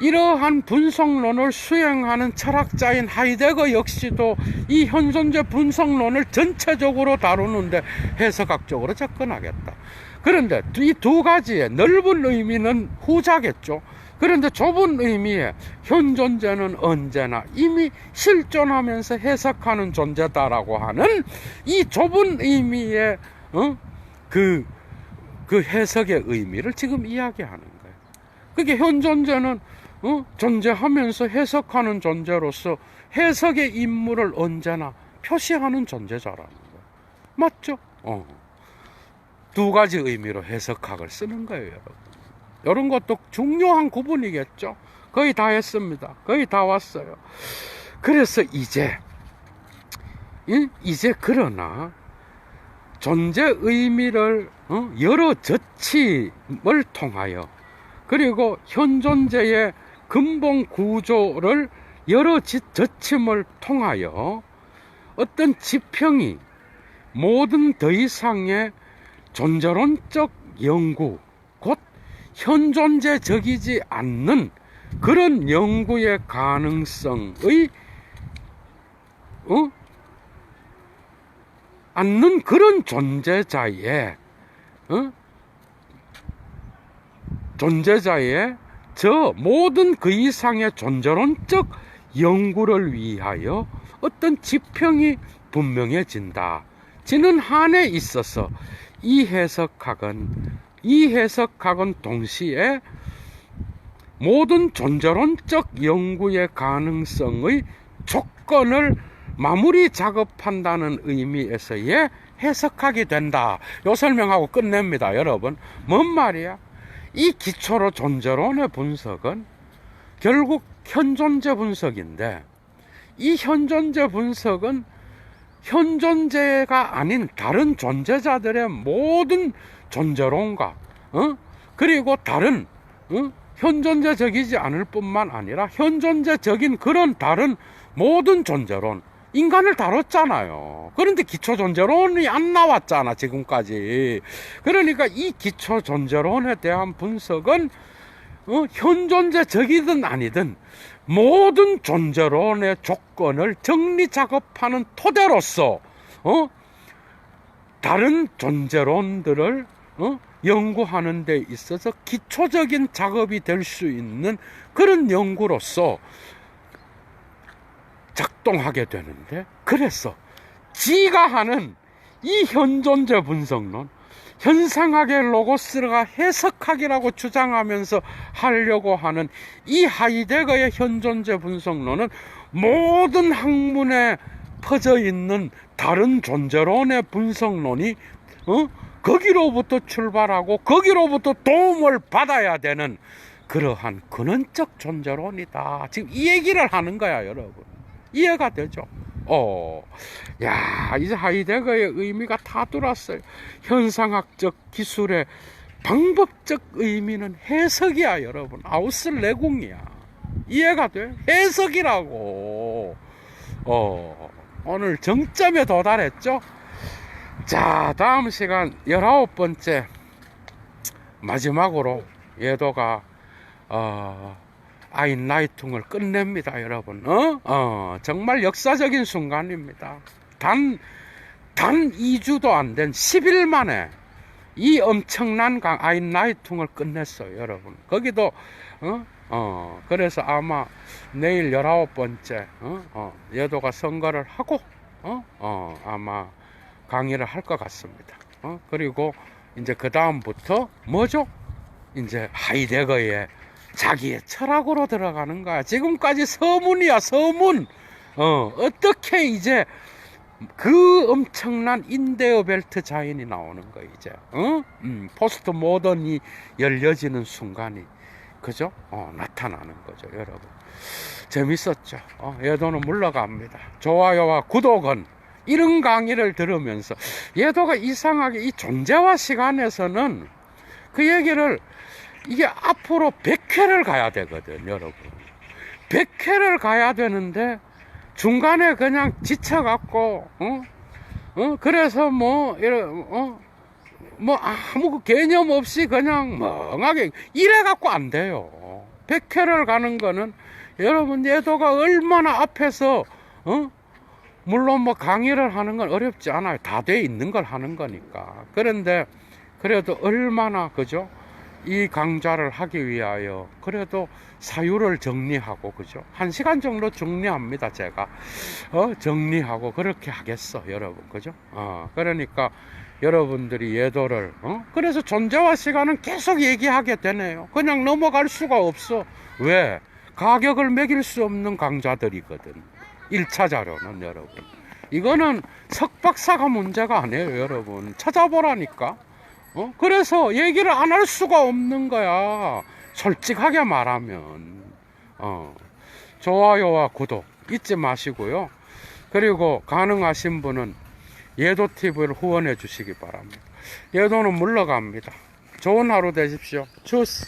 Speaker 1: 이러한 분석론을 수행하는 철학자인 하이데거 역시도 이 현존재 분석론을 전체적으로 다루는데 해석학적으로 접근하겠다. 그런데 이 두 가지의 넓은 의미는 후자겠죠. 그런데 좁은 의미의 현존재는 언제나 이미 실존하면서 해석하는 존재다라고 하는 이 좁은 의미의 그 해석의 의미를 지금 이야기하는 거예요. 그게 현존재는 존재하면서 해석하는 존재로서 해석의 인물을 언제나 표시하는 존재자라는 거예요. 맞죠? 두 가지 의미로 해석학을 쓰는 거예요, 여러분. 이런 것도 중요한 구분이겠죠. 거의 다 했습니다. 거의 다 왔어요. 그래서 이제 그러나 존재 의미를 여러 젖힘을 통하여 그리고 현존재의 근본 구조를 여러 젖힘을 통하여 어떤 지평이 모든 더 이상의 존재론적 연구, 곧 현존재적이지 않는 그런 연구의 가능성의 않는 그런 존재자의 저 모든 그 이상의 존재론적 연구를 위하여 어떤 지평이 분명해진다. 지는 한에 있어서 이 해석학은 동시에 모든 존재론적 연구의 가능성의 조건을 마무리 작업한다는 의미에서의 해석학이 된다. 요 설명하고 끝냅니다, 여러분. 뭔 말이야? 이 기초로 존재론의 분석은 결국 현존재 분석인데, 이 현존재 분석은 현존재가 아닌 다른 존재자들의 모든 존재론과 그리고 다른 현존재적이지 않을 뿐만 아니라 현존재적인 그런 다른 모든 존재론, 인간을 다뤘잖아요. 그런데 기초존재론이 안 나왔잖아, 지금까지. 그러니까 이 기초존재론에 대한 분석은 현존재적이든 아니든 모든 존재론의 조건을 정리 작업하는 토대로서 다른 존재론들을 연구하는 데 있어서 기초적인 작업이 될 수 있는 그런 연구로서 작동하게 되는데, 그래서 지가 하는 이 현존재 분석론, 현상학의 로고스가 해석학이라고 주장하면서 하려고 하는 이 하이데거의 현존재 분석론은 모든 학문에 퍼져 있는 다른 존재론의 분석론이 거기로부터 출발하고 거기로부터 도움을 받아야 되는 그러한 근원적 존재론이다. 지금 이 얘기를 하는 거야, 여러분. 이해가 되죠? 야, 이제 하이데거의 의미가 다 들어왔어요. 현상학적 기술의 방법적 의미는 해석이야, 여러분. 아우슬레궁이야. 이해가 돼? 해석이라고. 오늘 정점에 도달했죠? 자, 다음 시간 19번째 마지막으로 예도가 아인라이퉁을 끝냅니다, 여러분. 정말 역사적인 순간입니다. 단 2주도 안 된 10일 만에 이 엄청난 아인라이퉁을 끝냈어요, 여러분. 거기도 그래서 아마 내일 19번째 예도가 선거를 하고 아마 강의를 할 것 같습니다. 그리고 이제 그 다음부터 뭐죠? 이제 하이데거의 자기의 철학으로 들어가는 거야. 지금까지 서문이야, 서문. 어떻게 이제 그 엄청난 인데어 벨트 자인이 나오는 거야, 이제. 포스트 모던이 열려지는 순간이, 그죠? 나타나는 거죠, 여러분. 재밌었죠? 예도는 물러갑니다. 좋아요와 구독은 이런 강의를 들으면서, 예도가 이상하게 이 존재와 시간에서는 그 얘기를, 이게 앞으로 100회를 가야 되거든, 여러분. 100회를 가야 되는데 중간에 그냥 지쳐갖고 그래서 뭐 아무 개념 없이 그냥 멍하게 이래갖고 안 돼요. 100회를 가는 거는, 여러분, 예도가 얼마나 앞에서 물론 뭐 강의를 하는 건 어렵지 않아요. 다 돼 있는 걸 하는 거니까. 그런데 그래도 얼마나, 그죠? 이 강좌를 하기 위하여 그래도 사유를 정리하고, 그죠? 1시간 정도 정리합니다, 제가. 정리하고 그렇게 하겠어, 여러분. 그죠? 그러니까 여러분들이 예도를, 그래서 존재와 시간은 계속 얘기하게 되네요. 그냥 넘어갈 수가 없어. 왜? 가격을 매길 수 없는 강좌들이거든. 1차 자료는, 여러분. 이거는 석박사가 문제가 아니에요, 여러분. 찾아보라니까. 그래서 얘기를 안 할 수가 없는 거야. 솔직하게 말하면. 좋아요와 구독 잊지 마시고요. 그리고 가능하신 분은 예도TV를 후원해 주시기 바랍니다. 예도는 물러갑니다. 좋은 하루 되십시오. 주스.